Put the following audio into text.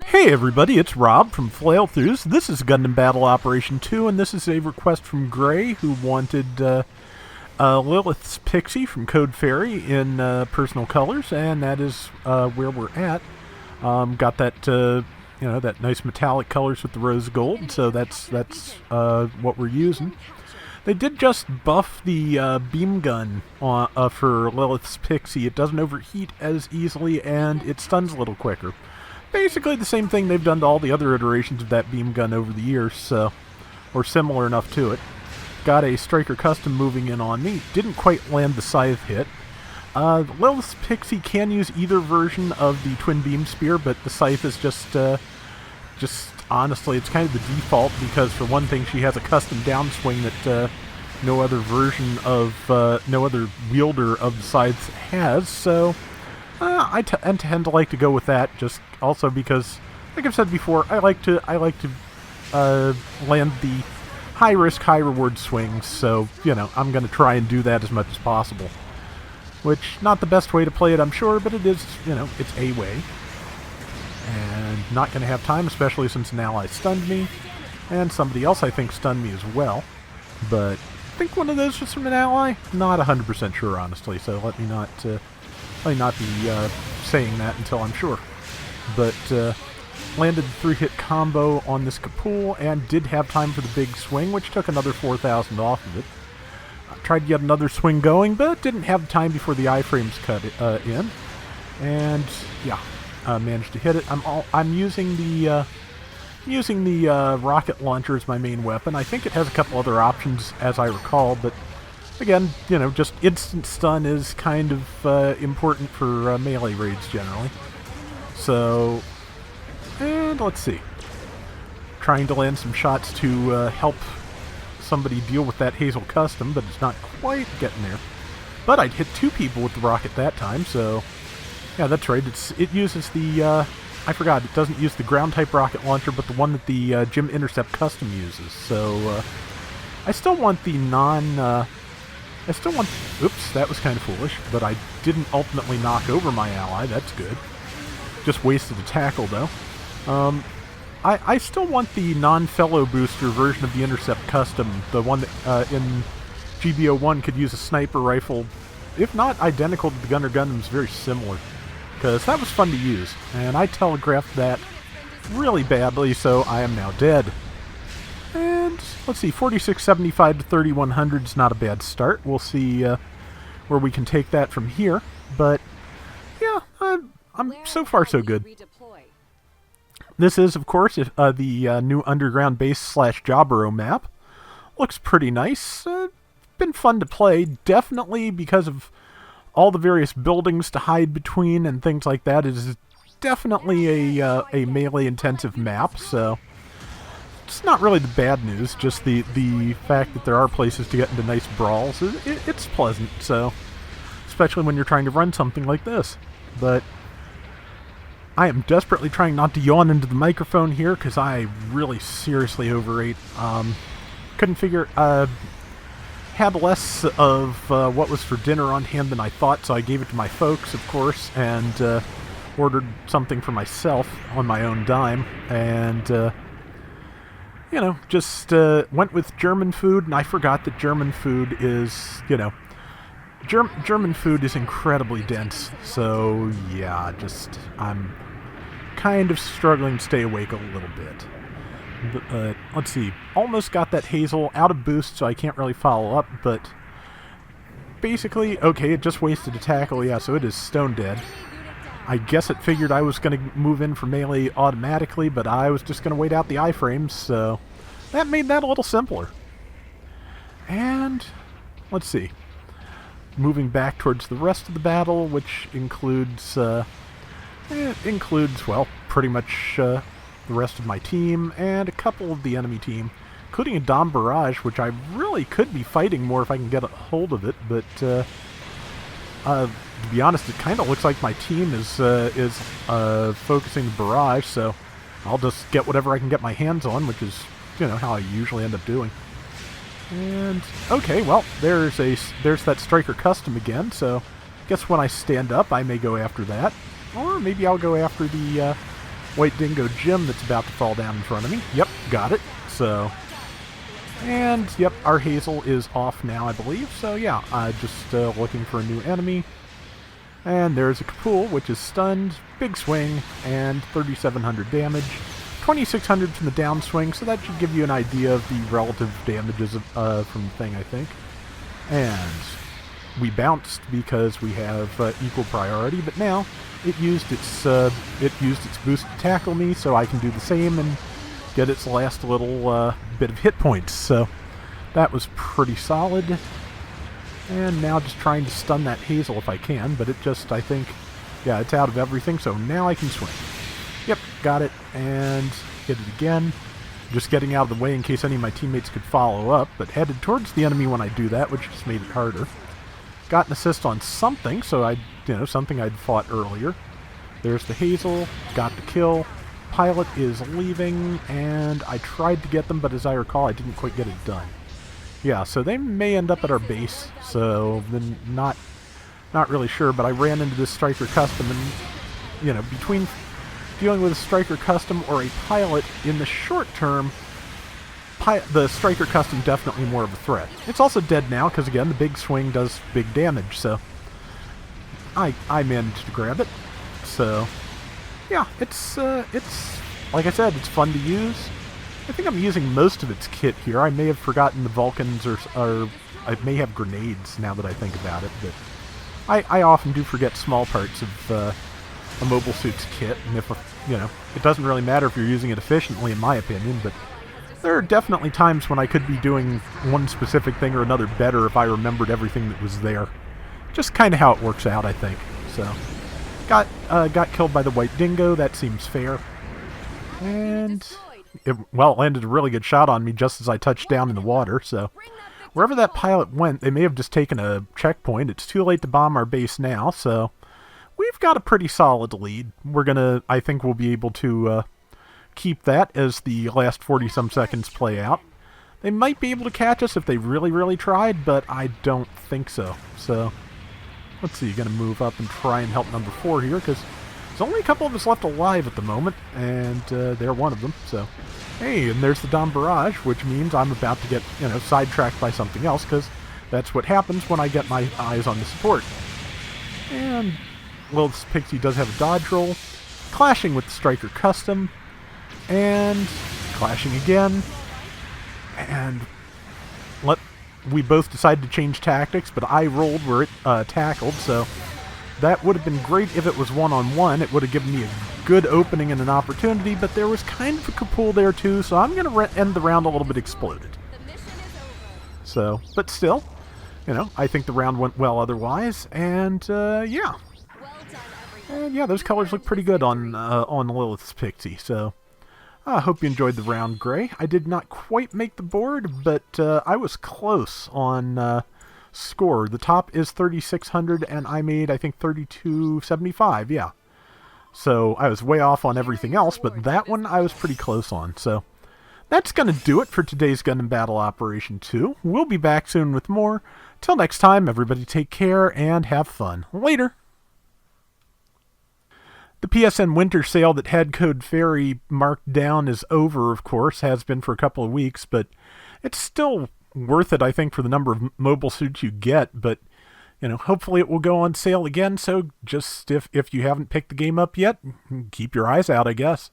Hey everybody, it's Rob from Flailthroughs. This is Gundam Battle Operation 2, and this is a request from Gray, who wanted Lilith's Pixie from Code Fairy in personal colors, and that is where we're at. Got that, that nice metallic colors with the rose gold, so that's what we're using. They did just buff the beam gun for Lilith's Pixie. It doesn't overheat as easily, and it stuns a little quicker. Basically the same thing they've done to all the other iterations of that beam gun over the years, so, or similar enough to it. Got a Striker Custom moving in on me. Didn't quite land the scythe hit. Lilith's Pixie can use either version of the twin beam spear, but the scythe is just honestly, it's kind of the default, because for one thing, she has a custom downswing that no other version of, no other wielder of the scythes has, so I tend to like to go with that, just also because, like I've said before, I like to land the high risk, high reward swings. So I'm going to try and do that as much as possible. Which, not the best way to play it, I'm sure, but it is, it's a way. And not going to have time, especially since an ally stunned me, and somebody else I think stunned me as well. But I think one of those was from an ally. Not 100% sure, honestly. So let me not be saying that until I'm sure. But landed the 3-hit combo on this Kapool and did have time for the big swing, which took another 4,000 off of it. Tried to get another swing going, but didn't have time before the iframes cut in. And yeah, managed to hit it. I'm using the rocket launcher as my main weapon. I think it has a couple other options, as I recall, but again, just instant stun is kind of important for melee raids generally. So, and let's see. Trying to land some shots to help somebody deal with that Hazel Custom, but it's not quite getting there. But I'd hit 2 people with the rocket that time, so yeah, that's right. It uses the, I forgot, it doesn't use the ground-type rocket launcher, but the one that the Gym Intercept Custom uses. So, I still want the oops, that was kind of foolish, but I didn't ultimately knock over my ally. That's good. Just wasted a tackle, though. I still want the non-fellow booster version of the Intercept Custom, the one that in GBO1 could use a sniper rifle, if not identical to the Gunner Gundams, very similar. Because that was fun to use, and I telegraphed that really badly, so I am now dead. And let's see, 4675 to 3100 is not a bad start. We'll see where we can take that from here. But yeah, I'm so far so good. This is, of course, the new underground base / Jaburo map. Looks pretty nice. Been fun to play, definitely because of all the various buildings to hide between and things like that. It is definitely a melee intensive map, so it's not really the bad news, just the fact that there are places to get into nice brawls. It's pleasant, so especially when you're trying to run something like this. But I am desperately trying not to yawn into the microphone here, because I really seriously overate. Couldn't figure, had less of what was for dinner on hand than I thought, so I gave it to my folks, of course, and ordered something for myself on my own dime, and just went with German food, and I forgot that German food is, German food is incredibly dense, so yeah, I'm kind of struggling to stay awake a little bit. But, let's see, almost got that Hazel out of boost, so I can't really follow up, but basically, okay, it just wasted a tackle, yeah, so it is stone dead. I guess it figured I was going to move in for melee automatically, but I was just going to wait out the iframes, so that made that a little simpler. And let's see. Moving back towards the rest of the battle, which includes, well, pretty much the rest of my team and a couple of the enemy team, including a Dom Barrage, which I really could be fighting more if I can get a hold of it, but to be honest, it kind of looks like my team is focusing the barrage, so I'll just get whatever I can get my hands on, which is, how I usually end up doing. And okay, well, there's that Striker Custom again, so I guess when I stand up, I may go after that, or maybe I'll go after the White Dingo Jim that's about to fall down in front of me. Yep, got it. So, and yep, our Hazel is off now, I believe. So yeah, just looking for a new enemy. And there's a Kapool, which is stunned, big swing, and 3,700 damage. 2,600 from the downswing, so that should give you an idea of the relative damages from the thing, I think. And we bounced because we have equal priority, but now it used its boost to tackle me, so I can do the same and get its last little bit of hit points. So that was pretty solid. And now just trying to stun that Hazel if I can, but it just, I think, yeah, it's out of everything, so now I can swing. Yep, got it, and hit it again. Just getting out of the way in case any of my teammates could follow up, but headed towards the enemy when I do that, which just made it harder. Got an assist on something, so something I'd fought earlier. There's the Hazel, got the kill. Pilot is leaving, and I tried to get them, but as I recall, I didn't quite get it done. Yeah, so they may end up at our base, so then not really sure, but I ran into this Striker Custom, and, between dealing with a Striker Custom or a pilot in the short term, the Striker Custom definitely more of a threat. It's also dead now, because again, the big swing does big damage, so I managed to grab it. So, yeah, it's like I said, it's fun to use. I think I'm using most of its kit here. I may have forgotten the Vulcans, or I may have grenades now that I think about it, but I often do forget small parts of a mobile suit's kit, and if it doesn't really matter if you're using it efficiently, in my opinion, but there are definitely times when I could be doing one specific thing or another better if I remembered everything that was there. Just kind of how it works out, I think. So, got killed by the White Dingo. That seems fair. And it landed a really good shot on me just as I touched down in the water, so wherever that pilot went, they may have just taken a checkpoint. It's too late to bomb our base now, so we've got a pretty solid lead. I think we'll be able to keep that as the last 40-some seconds play out. They might be able to catch us if they really, really tried, but I don't think so. So, let's see, going to move up and try and help number 4 here, because there's only a couple of us left alive at the moment, and they're one of them, so. Hey, and there's the Dom Barrage, which means I'm about to get, sidetracked by something else, because that's what happens when I get my eyes on the support. And Lilith's Pixie does have a dodge roll, clashing with the Striker Custom, and clashing again, and we both decided to change tactics, but I rolled where it tackled, so that would have been great if it was one-on-one. It would have given me a good opening and an opportunity, but there was kind of a Kapool there too, so I'm going to end the round a little bit exploded. So, but still, I think the round went well otherwise, and yeah. And yeah, those colors look pretty good on Lilith's Pixie, so I hope you enjoyed the round, Gray. I did not quite make the board, but I was close on score. The top is 3,600, and I made, I think, 3,275, yeah. So I was way off on everything else, but that one I was pretty close on. So that's going to do it for today's Gundam Battle Operation 2. We'll be back soon with more. Till next time, everybody take care and have fun. Later! The PSN winter sale that had code FAIRY marked down is over, of course, has been for a couple of weeks, but it's still worth it, I think, for the number of mobile suits you get, but, hopefully it will go on sale again, so just if you haven't picked the game up yet, keep your eyes out, I guess.